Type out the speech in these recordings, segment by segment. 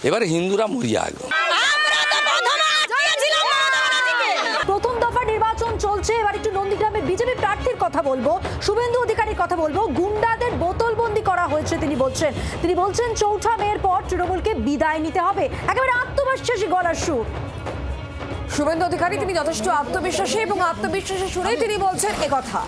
এবারে হিন্দুরা মরিয়া একদম। প্রথম দফা নির্বাচন চলছে, এবার একটু নন্দীগ্রামের বিজেপি প্রার্থীর কথা বলবো, শুভেন্দু অধিকারীর কথা বলবো। গুন্ডাদের বোতলবন্দি করা হয়েছে তিনি বলছেন ৪ঠা মের পর তৃণমূলকে বিদায় নিতে হবে। একেবারে আত্মবিশ্বাসী গলার সুর শুভেন্দু অধিকারী, তিনি যথেষ্ট আত্মবিশ্বাসী এবং আত্মবিশ্বাসী শুনেই তিনি বলছেন একথা।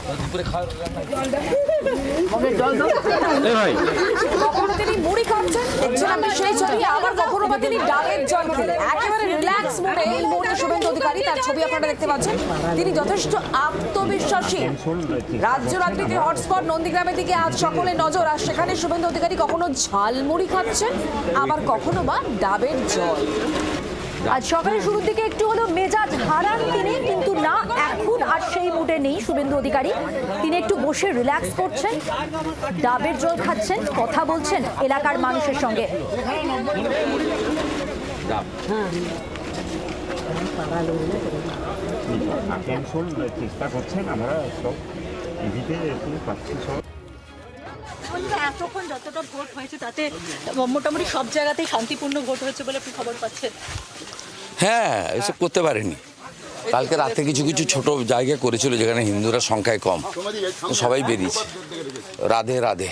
কখনো তিনি মুড়ি খাচ্ছেন, দেখছেন আমি সেই ছবি, আবার কখনো বা তিনি ডাবের জল খেলেন। একেবারে রিল্যাক্স মোডে এই মুহূর্তে শুভেন্দু অধিকারী, তার ছবি আপনারা দেখতে পাচ্ছেন। তিনি যথেষ্ট আত্মবিশ্বাসী। রাজ্য রাজনীতির হটস্পট নন্দীগ্রামের দিকে আজ সকলের নজর, আর সেখানে শুভেন্দু অধিকারী কখনো ঝালমুড়ি খাচ্ছেন, আবার কখনো বা ডাবের জল। আজ সকালের শুরুর দিকে একটু হলো মেজাজ হারান তিনি, কিন্তু না, এখন আর সেই মুডে নেই শুভেন্দু অধিকারী। তিনি একটু বসে রিল্যাক্স করছেন, ডাবের জল খাচ্ছেন, কথা বলছেন এলাকার মানুষের সঙ্গে। চেষ্টা করছেন, আমরা সব টিভিতে পাচ্ছি সব। এতক্ষণ যতটা ভোট হয়েছে তাতে মোটামুটি সব জায়গাতেই শান্তিপূর্ণ ভোট হয়েছে বলে আপনি খবর পাচ্ছেন? হ্যাঁ, এসব করতে পারেনি। কালকে রাতে কিছু কিছু ছোট জায়গা করেছিল যেখানে হিন্দুরা সংখ্যায় কম, সবাই বেরিয়েছে। রাধে রাধে।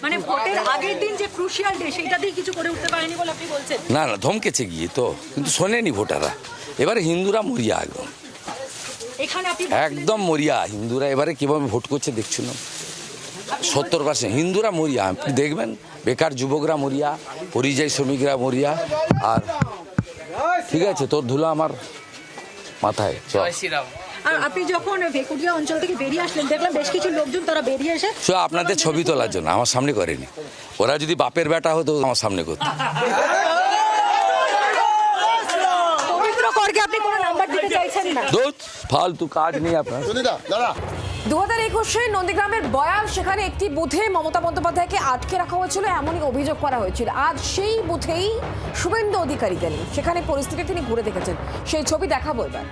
মানে ভোটের আগের দিন যে ক্রুশিয়াল ডে, সেইটা দিয়ে কিছু করে উঠতে পারেনি বলে আপনি বলছেন? না না, ধমকেছে গিয়ে তো, কিন্তু শোনেনি ভোটাররা। এবারে হিন্দুরা মরিয়া একদম, এখানে আপনি একদম মরিয়া হিন্দুরা। এবারে কিভাবে ভোট করছে দেখছুন, 70% হিন্দুরা মরিয়া। আপনি দেখবেন বেকার যুবকরা মরিয়া, পরিযায়ী শ্রমিকরা মরিয়া। আর ঠিক আছে, তোর ধুলো আমার মাথায়। আর আপনি যখন ভেকুড়িয়া অঞ্চল থেকে বেরিয়ে আসলেন, দেখলাম বেশ কিছু লোকজন তারা বেরিয়ে এসে আপনাদের ছবি তোলার জন্য আমার সামনে করেনি। ওরা যদি বাপের বেটা হতো আমার সামনে করতো। পবিত্র করকে আপনি কোনো নাম্বার দিতে চাইছেন না? ফালতু কাজ নেই আপনার। 2021 নন্দীগ্রামের বয়াল, সেখানে একটি বুথে মমতা বন্দ্যোপাধ্যায়কে আটকে রাখা হয়েছিল, এমনই অভিযোগ করা হয়েছিল। আজ সেই বুথেই শুভেন্দু অধিকারী গেলেন, সেখানে পরিস্থিতি তিনি ঘুরে দেখেছেন, সেই ছবি দেখাবো এবার।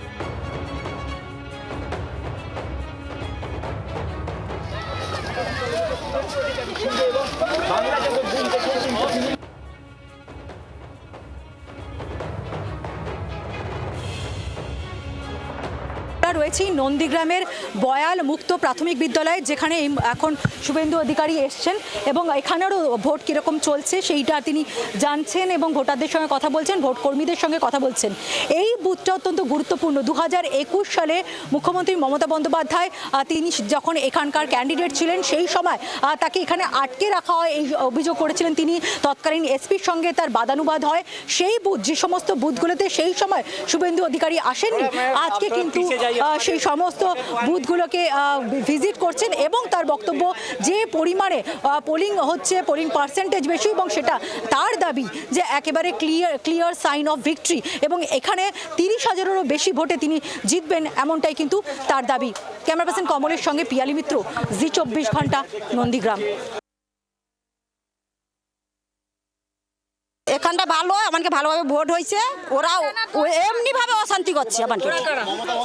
রয়েছি নন্দীগ্রামের বয়াল মুক্ত প্রাথমিক বিদ্যালয়ে, যেখানে এখন শুভেন্দু অধিকারী এসছেন এবং এখানেরও ভোট কীরকম চলছে সেইটা তিনি জানছেন এবং ভোটারদের সঙ্গে কথা বলছেন, ভোট কর্মীদের সঙ্গে কথা বলছেন। এই বুথটা অত্যন্ত গুরুত্বপূর্ণ। 2021 সালে মুখ্যমন্ত্রী মমতা বন্দ্যোপাধ্যায় তিনি যখন এখানকার ক্যান্ডিডেট ছিলেন, সেই সময় তাকে এখানে আটকে রাখা হয়, এই অভিযোগ করেছিলেন তিনি। তৎকালীন এসপির সঙ্গে তার বাদানুবাদ হয়। সেই বুথ, যে সমস্ত বুথগুলোতে সেই সময় শুভেন্দু অধিকারী আসেননি, আজকে কিন্তু সেই সমস্ত বুথগুলোকে ভিজিট করছেন এবং তার বক্তব্য যে পরিমাণে পোলিং হচ্ছে, পোলিং পার্সেন্টেজ বেশি, এবং সেটা তার দাবি যে একেবারে ক্লিয়ার সাইন অফ ভিক্টরি, এবং এখানে 30,000-এরও বেশি ভোটে তিনি জিতবেন, এমনটাই কিন্তু তার দাবি। ক্যামেরা পার্সন কমলের সঙ্গে পিয়ালি মিত্র, জি 24 ঘন্টা, নন্দীগ্রাম। এখানটা ভালো, আমাকে ভালোভাবে ভোট হয়েছে। ওরা এমনি ভাবে অশান্তি করছে আমাকে।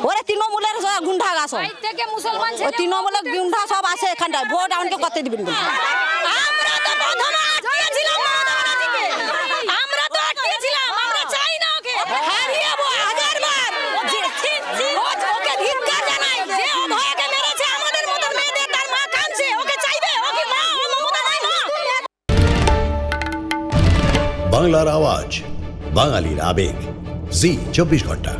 ওরা তৃণমূলের গুন্ডা গাছ, ওই তৃণমূলের গুন্ডা সব আছে এখানটায়, ভোট আমাকে করতে দিবেন। বাংলার আওয়াজ, বাঙালির আবেগ, জি 24 ঘন্টা।